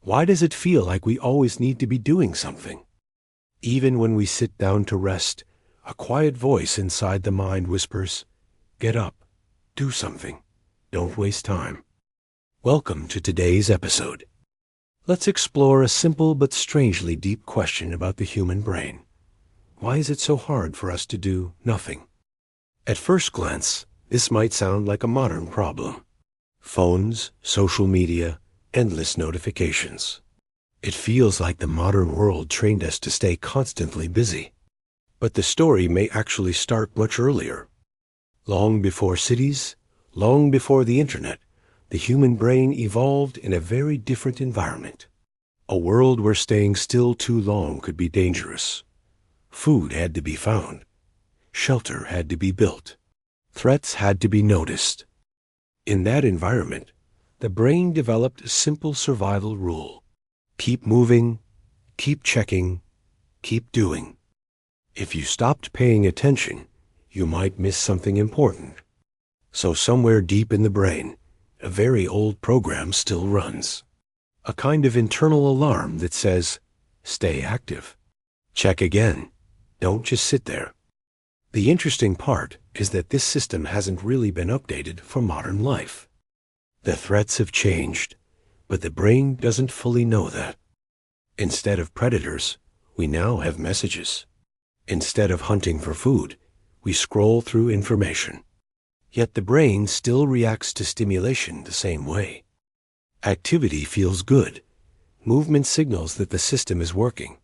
Why does it feel like we always need to be doing something? Even when we sit down to rest, a quiet voice inside the mind whispers, "Get up, do something, don't waste time." Welcome to today's episode. Let's explore a simple but strangely deep question about the human brain. Why is it so hard for us to do nothing? At first glance, this might sound like a modern problem. Phones, social media, endless notifications. It feels like the modern world trained us to stay constantly busy. But the story may actually start much earlier. Long before cities, long before the internet, the human brain evolved in a very different environment. A world where staying still too long could be dangerous. Food had to be found. Shelter had to be built. Threats had to be noticed. In that environment, the brain developed a simple survival rule. Keep moving, keep checking, keep doing. If you stopped paying attention, you might miss something important. So somewhere deep in the brain, a very old program still runs. A kind of internal alarm that says, stay active. Check again. Don't just sit there. The interesting part is that this system hasn't really been updated for modern life. The threats have changed, but the brain doesn't fully know that. Instead of predators, we now have messages. Instead of hunting for food, we scroll through information. Yet the brain still reacts to stimulation the same way. Activity feels good. Movement signals that the system is working.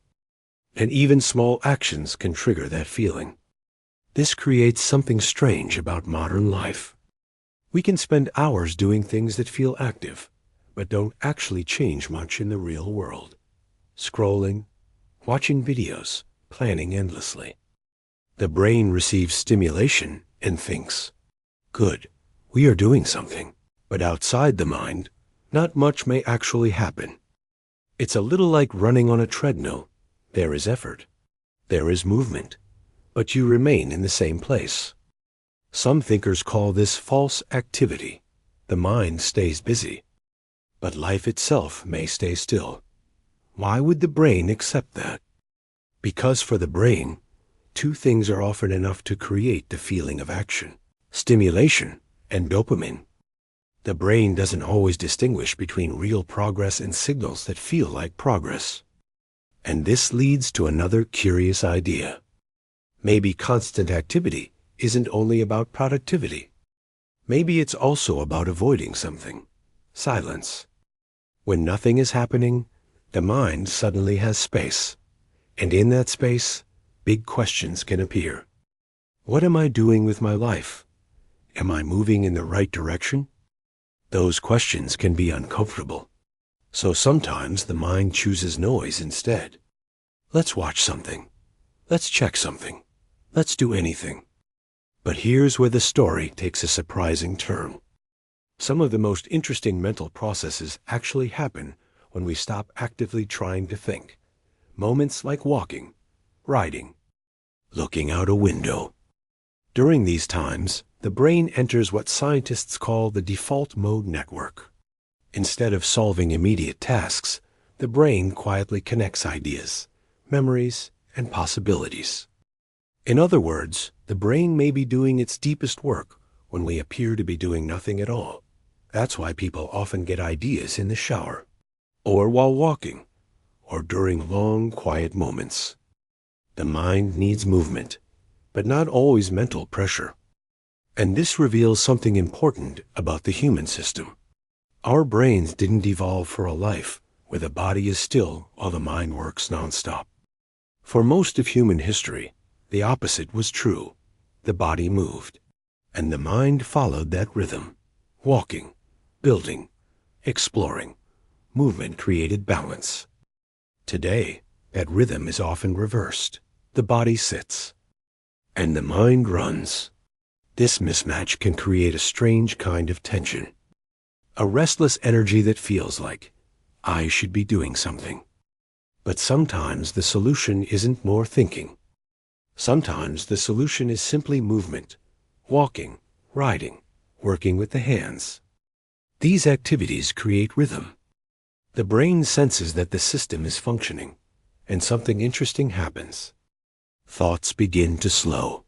And even small actions can trigger that feeling. This creates something strange about modern life. We can spend hours doing things that feel active, but don't actually change much in the real world. Scrolling, watching videos, planning endlessly. The brain receives stimulation and thinks, good, we are doing something. But outside the mind, not much may actually happen. It's a little like running on a treadmill. There is effort. There is movement. But you remain in the same place. Some thinkers call this false activity. The mind stays busy. But life itself may stay still. Why would the brain accept that? Because for the brain, two things are often enough to create the feeling of action: stimulation and dopamine. The brain doesn't always distinguish between real progress and signals that feel like progress. And this leads to another curious idea. Maybe constant activity isn't only about productivity. Maybe it's also about avoiding something: silence. When nothing is happening, the mind suddenly has space. And in that space, big questions can appear. What am I doing with my life? Am I moving in the right direction? Those questions can be uncomfortable. So sometimes the mind chooses noise instead. Let's watch something. Let's check something. Let's do anything. But here's where the story takes a surprising turn. Some of the most interesting mental processes actually happen when we stop actively trying to think. Moments like walking, riding, looking out a window. During these times, the brain enters what scientists call the default mode network. Instead of solving immediate tasks, the brain quietly connects ideas, memories, and possibilities. In other words, the brain may be doing its deepest work when we appear to be doing nothing at all. That's why people often get ideas in the shower, or while walking, or during long, quiet moments. The mind needs movement, but not always mental pressure. And this reveals something important about the human system. Our brains didn't evolve for a life where the body is still while the mind works nonstop. For most of human history, the opposite was true. The body moved, and the mind followed that rhythm. Walking, building, exploring. Movement created balance. Today, that rhythm is often reversed. The body sits, and the mind runs. This mismatch can create a strange kind of tension. A restless energy that feels like, I should be doing something. But sometimes the solution isn't more thinking. Sometimes the solution is simply movement, walking, riding, working with the hands. These activities create rhythm. The brain senses that the system is functioning, and something interesting happens. Thoughts begin to slow.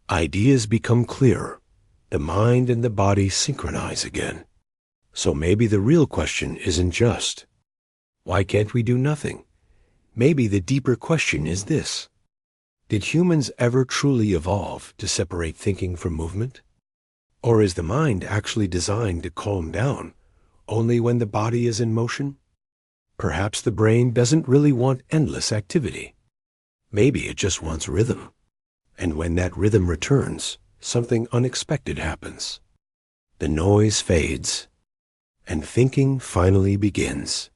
Ideas become clearer. The mind and the body synchronize again. So maybe the real question isn't just, why can't we do nothing? Maybe the deeper question is this: did humans ever truly evolve to separate thinking from movement? Or is the mind actually designed to calm down only when the body is in motion? Perhaps the brain doesn't really want endless activity. Maybe it just wants rhythm. And when that rhythm returns, something unexpected happens. The noise fades, and thinking finally begins.